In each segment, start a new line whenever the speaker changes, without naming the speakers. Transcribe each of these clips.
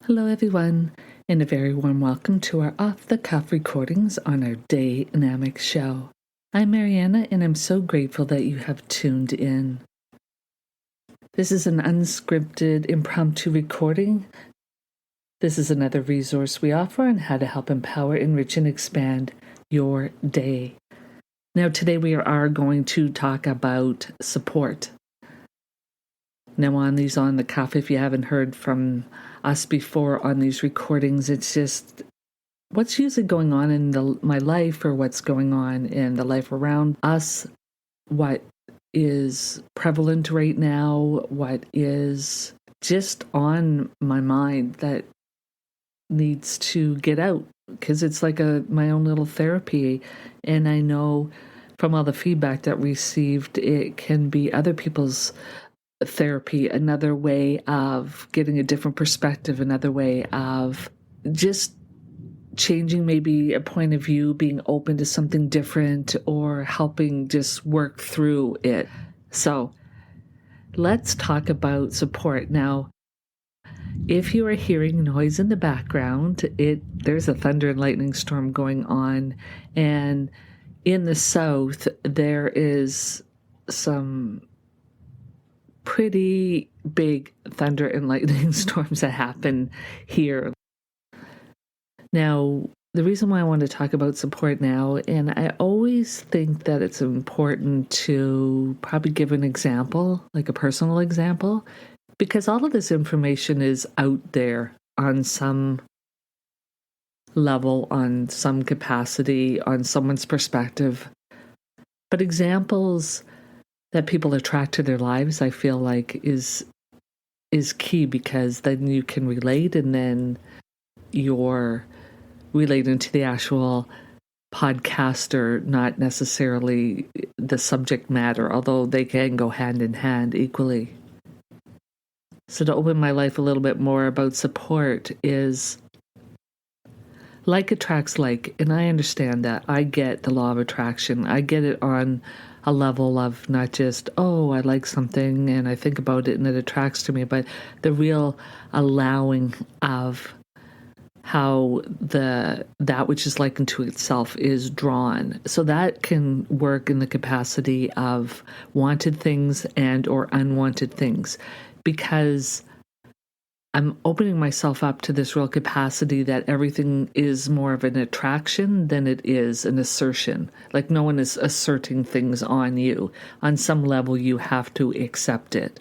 Hello, everyone, and a very warm welcome to our off-the-cuff recordings on our DAYnamics show. I'm Mariana, and I'm so grateful that you have tuned in. This is an unscripted, impromptu recording. This is another resource we offer on how to help empower, enrich, and expand your day. Now, today we are going to talk about support. Now, on these on the cuff, if you haven't heard from us before on these recordings, it's just what's usually going on in my life or what's going on in the life around us, what is prevalent right now, what is just on my mind that needs to get out, because it's like my own little therapy. And I know from all the feedback that received, it can be other people's therapy, another way of getting a different perspective, another way of just changing maybe a point of view, being open to something different, or helping just work through it. So let's talk about support. Now, if you are hearing noise in the background, there's a thunder and lightning storm going on, and in the south there is some pretty big thunder and lightning storms that happen here. Now, the reason why I want to talk about support now, and I always think that it's important to probably give an example, like a personal example, because all of this information is out there on some level, on some capacity, on someone's perspective. But examples that people attract to their lives, I feel like is key, because then you can relate, and then you're relating to the actual podcaster, not necessarily the subject matter, although they can go hand in hand equally. So to open my life a little bit more about support is like attracts like, and I understand that. I get the law of attraction. I get it on a level of not just, oh, I like something and I think about it and it attracts to me, but the real allowing of how that which is likened to itself is drawn. So that can work in the capacity of wanted things and or unwanted things, because I'm opening myself up to this real capacity that everything is more of an attraction than it is an assertion. Like no one is asserting things on you. On some level, you have to accept it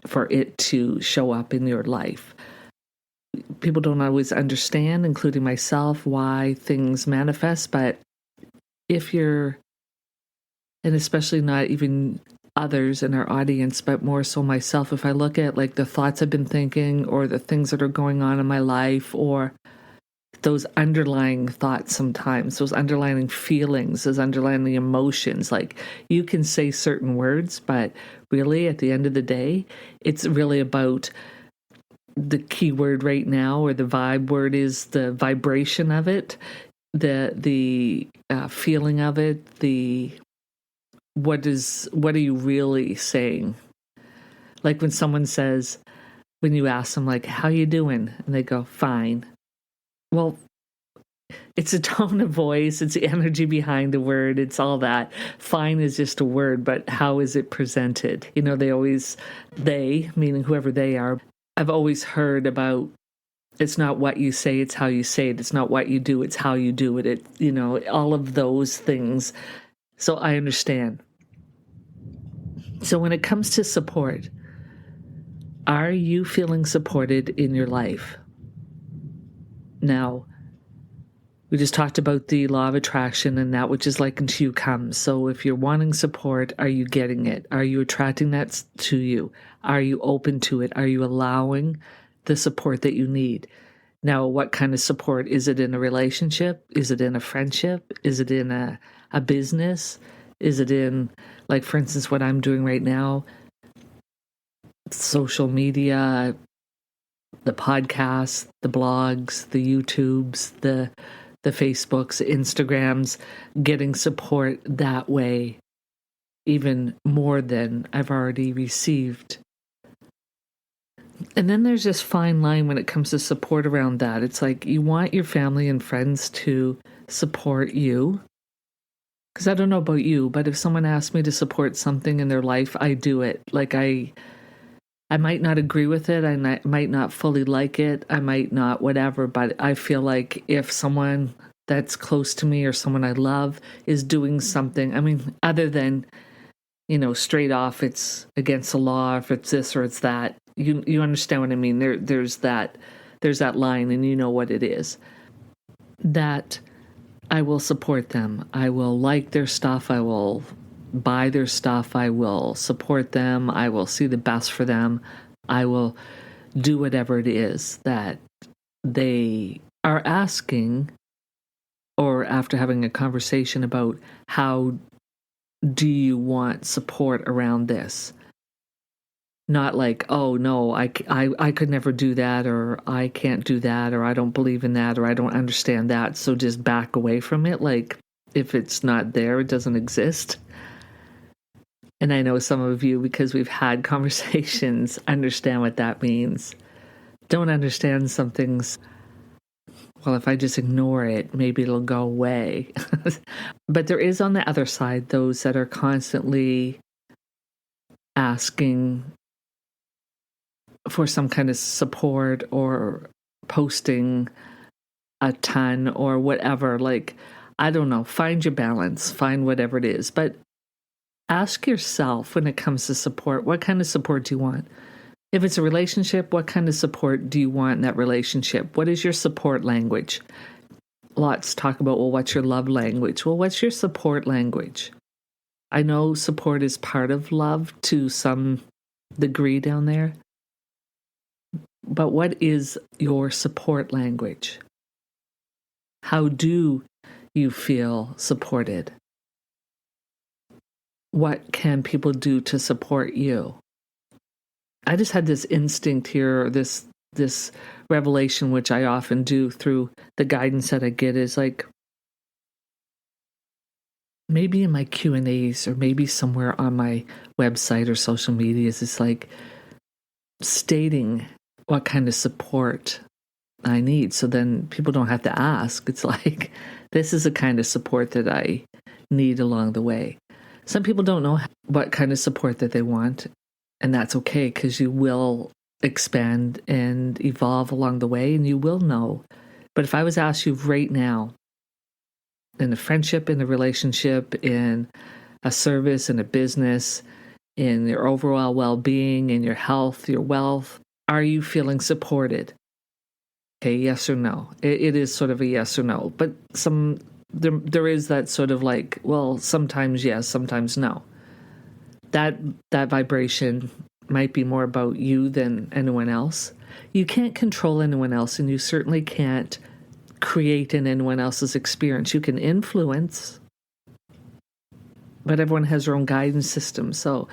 for it to show up in your life. People don't always understand, including myself, why things manifest, but if you're, and especially not even others in our audience, but more so myself, if I look at like the thoughts I've been thinking or the things that are going on in my life, or those underlying thoughts sometimes, those underlying feelings, those underlying emotions, like you can say certain words, but really at the end of the day, it's really about the key word right now, or the vibe word is the vibration of it, the feeling of it, what are you really saying? Like when someone says, when you ask them like, how you doing? And they go, fine. Well, it's a tone of voice, it's the energy behind the word, it's all that. Fine is just a word, but how is it presented? You know, they, meaning whoever they are, I've always heard about, it's not what you say, it's how you say it. It's not what you do, it's how you do it. All of those things. So I understand. So when it comes to support, are you feeling supported in your life? Now, we just talked about the law of attraction, and that which is likened to you comes. So if you're wanting support, are you getting it? Are you attracting that to you? Are you open to it? Are you allowing the support that you need? Now, what kind of support? Is it in a relationship? Is it in a friendship? Is it in a business? Is it in, like, for instance, what I'm doing right now, social media, the podcasts, the blogs, the YouTubes, the Facebooks, Instagrams, getting support that way, even more than I've already received. And then there's this fine line when it comes to support around that. It's like you want your family and friends to support you. Because I don't know about you, but if someone asks me to support something in their life, I do it. Like I might not agree with it. I might not fully like it. I might not whatever. But I feel like if someone that's close to me or someone I love is doing something, I mean, other than, straight off, it's against the law, if it's this or it's that, you understand what I mean? There's that line, and you know what it is. That I will support them. I will like their stuff. I will buy their stuff. I will support them. I will see the best for them. I will do whatever it is that they are asking, or after having a conversation about how do you want support around this. Not like, oh, no, I could never do that, or I can't do that, or I don't believe in that, or I don't understand that, so just back away from it. Like, if it's not there, it doesn't exist. And I know some of you, because we've had conversations, understand what that means. Don't understand some things. Well, if I just ignore it, maybe it'll go away. But there is, on the other side, those that are constantly asking for some kind of support or posting a ton or whatever. Like, I don't know, find your balance, find whatever it is. But ask yourself, when it comes to support, what kind of support do you want? If it's a relationship, what kind of support do you want in that relationship? What is your support language? Lots talk about, well, what's your love language? Well, what's your support language? I know support is part of love to some degree down there. But what is your support language? How do you feel supported? What can people do to support you? I just had this instinct here, this revelation, which I often do through the guidance that I get, is like, maybe in my Q&As or maybe somewhere on my website or social medias, it's like stating what kind of support I need. So then people don't have to ask. It's like, this is the kind of support that I need along the way. Some people don't know what kind of support that they want, and that's okay, because you will expand and evolve along the way, and you will know. But if I was asked you right now, in a friendship, in a relationship, in a service, in a business, in your overall well-being, in your health, your wealth, are you feeling supported? Okay, yes or no. It is sort of a yes or no. But there is that sort of like, well, sometimes yes, sometimes no. That vibration might be more about you than anyone else. You can't control anyone else, and you certainly can't create in anyone else's experience. You can influence, but everyone has their own guidance system. So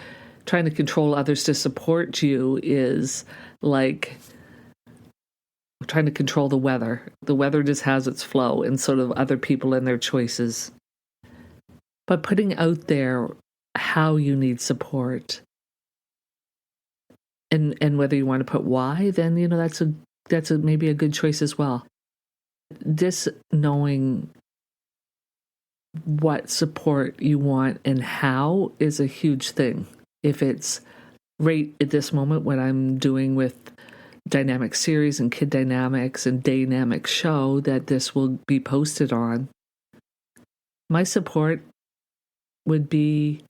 trying to control others to support you is like trying to control the weather. The weather just has its flow, and sort of other people and their choices. But putting out there how you need support, and whether you want to put why, then that's maybe a good choice as well. Just knowing what support you want and how is a huge thing. If it's right at this moment, what I'm doing with Dynamic Series and Kid Dynamics and DAYnamics show that this will be posted on, my support would be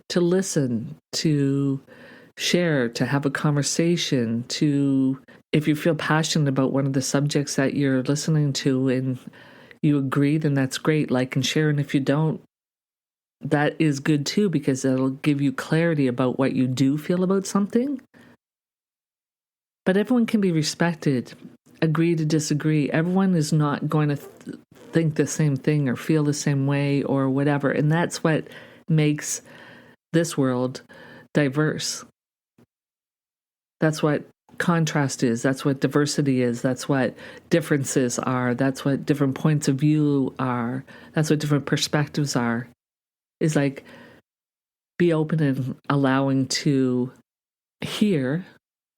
to listen, to share, to have a conversation, to, if you feel passionate about one of the subjects that you're listening to and you agree, then that's great, like and share. And if you don't, that is good too, because it'll give you clarity about what you do feel about something. But everyone can be respected, agree to disagree. Everyone is not going to think the same thing or feel the same way or whatever. And that's what makes this world diverse. That's what contrast is. That's what diversity is. That's what differences are. That's what different points of view are. That's what different perspectives are. Is like, be open and allowing to hear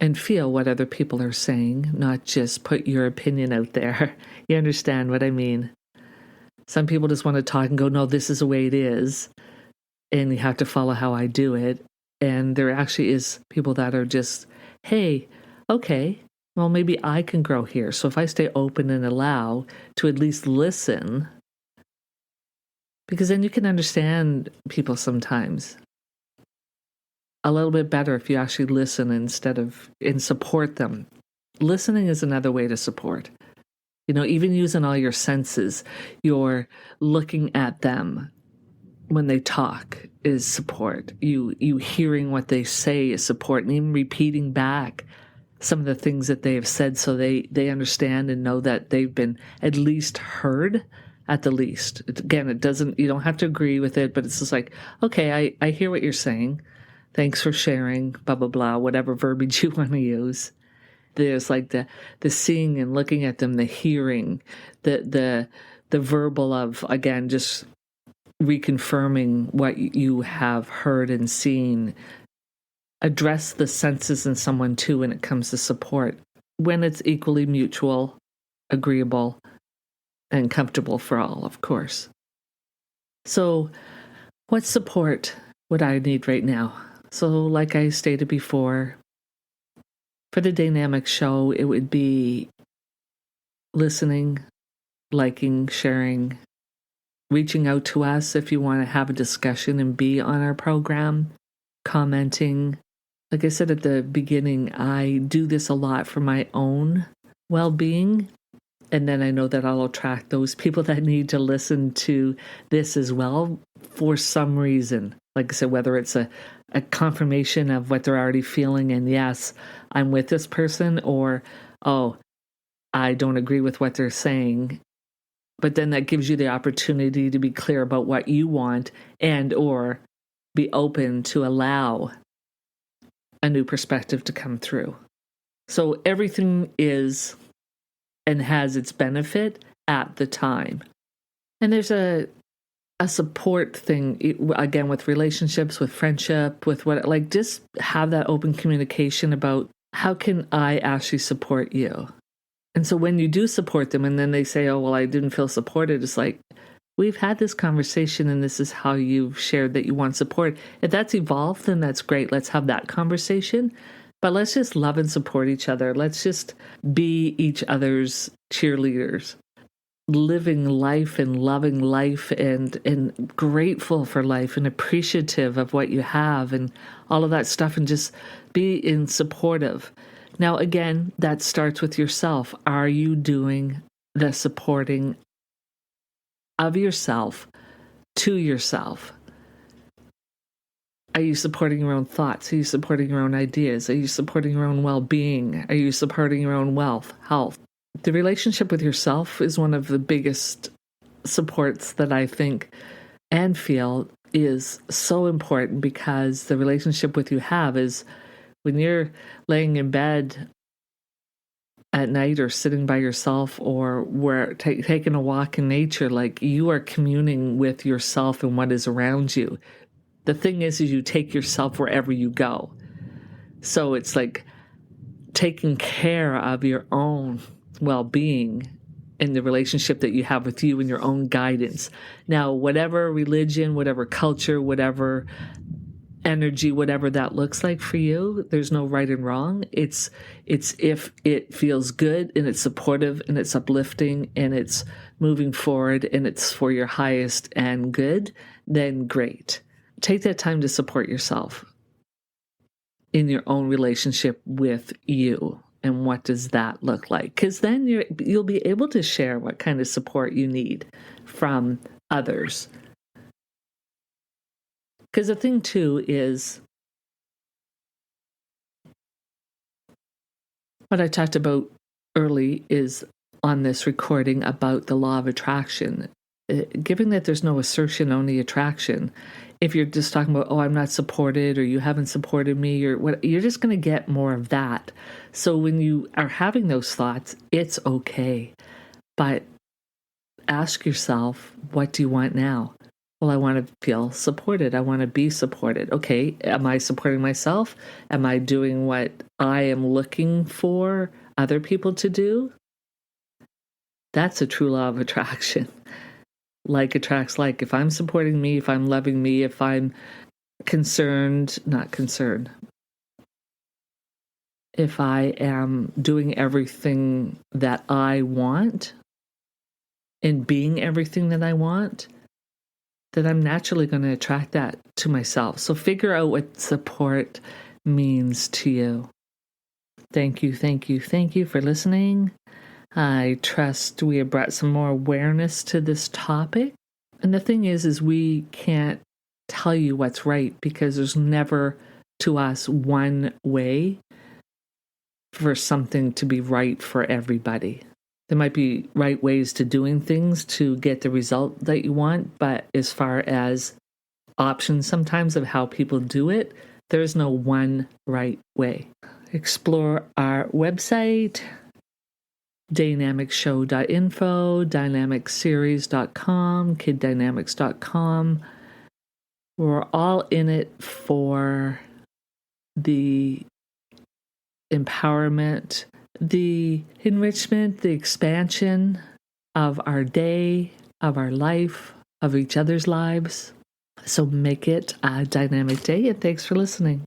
and feel what other people are saying, not just put your opinion out there. You understand what I mean? Some people just want to talk and go, no, this is the way it is, and you have to follow how I do it. And there actually is people that are just, hey, okay, well, maybe I can grow here. So if I stay open and allow to at least listen, because then you can understand people sometimes a little bit better if you actually listen and support them. Listening is another way to support. Even using all your senses, you're looking at them when they talk is support. You hearing what they say is support, and even repeating back some of the things that they have said so they understand and know that they've been at least heard at the least. Again, you don't have to agree with it, but it's just like, okay, I hear what you're saying. Thanks for sharing, blah, blah, blah, whatever verbiage you want to use. There's like the seeing and looking at them, the hearing, the verbal of, again, just reconfirming what you have heard and seen. Address the senses in someone too when it comes to support, when it's equally mutual, agreeable, and comfortable for all, of course. So what support would I need right now? So like I stated before, for the DAYnamics show, it would be listening, liking, sharing, reaching out to us if you want to have a discussion and be on our program, commenting. Like I said at the beginning, I do this a lot for my own well-being, and then I know that I'll attract those people that need to listen to this as well for some reason. Like I said, whether it's a confirmation of what they're already feeling and yes, I'm with this person, or, oh, I don't agree with what they're saying. But then that gives you the opportunity to be clear about what you want and or be open to allow a new perspective to come through. So everything is and has its benefit at the time. And there's a support thing, again, with relationships, with friendship, with just have that open communication about how can I actually support you? And so when you do support them and then they say, oh, well, I didn't feel supported, it's like, we've had this conversation and this is how you've shared that you want support. If that's evolved, then that's great. Let's have that conversation. But let's just love and support each other. Let's just be each other's cheerleaders, living life and loving life and grateful for life and appreciative of what you have and all of that stuff, and just be in supportive. Now, again, that starts with yourself. Are you doing the supporting of yourself to yourself? Are you supporting your own thoughts? Are you supporting your own ideas? Are you supporting your own well-being? Are you supporting your own health? The relationship with yourself is one of the biggest supports that I think and feel is so important, because the relationship with you have is when you're laying in bed at night or sitting by yourself or taking a walk in nature, like you are communing with yourself and what is around you. The thing is you take yourself wherever you go. So it's like taking care of your own well-being and the relationship that you have with you and your own guidance. Now, whatever religion, whatever culture, whatever energy, whatever that looks like for you, there's no right and wrong. It's if it feels good and it's supportive and it's uplifting and it's moving forward and it's for your highest and good, then great. Take that time to support yourself in your own relationship with you. And what does that look like? Because then you'll be able to share what kind of support you need from others. Because the thing too is what I talked about early is on this recording about the law of attraction. Given that there's no assertion, only attraction, if you're just talking about, oh, I'm not supported or you haven't supported me or what, you're just going to get more of that. So when you are having those thoughts, it's okay. But ask yourself, what do you want now? Well, I want to feel supported. I want to be supported. Okay, am I supporting myself? Am I doing what I am looking for other people to do? That's a true law of attraction. Like attracts like. If I'm supporting me, if I'm loving me, if I'm not concerned, if I am doing everything that I want and being everything that I want, then I'm naturally going to attract that to myself. So figure out what support means to you. Thank you for listening. I trust we have brought some more awareness to this topic. And the thing is we can't tell you what's right because there's never, to us, one way for something to be right for everybody. There might be right ways to doing things to get the result that you want, but as far as options sometimes of how people do it, there's no one right way. Explore our website, DAYnamicsShow.info, DAYnamicsSeries.com, KidDynamics.com. We're all in it for the empowerment, the enrichment, the expansion of our day, of our life, of each other's lives. So make it a dynamic day, and thanks for listening.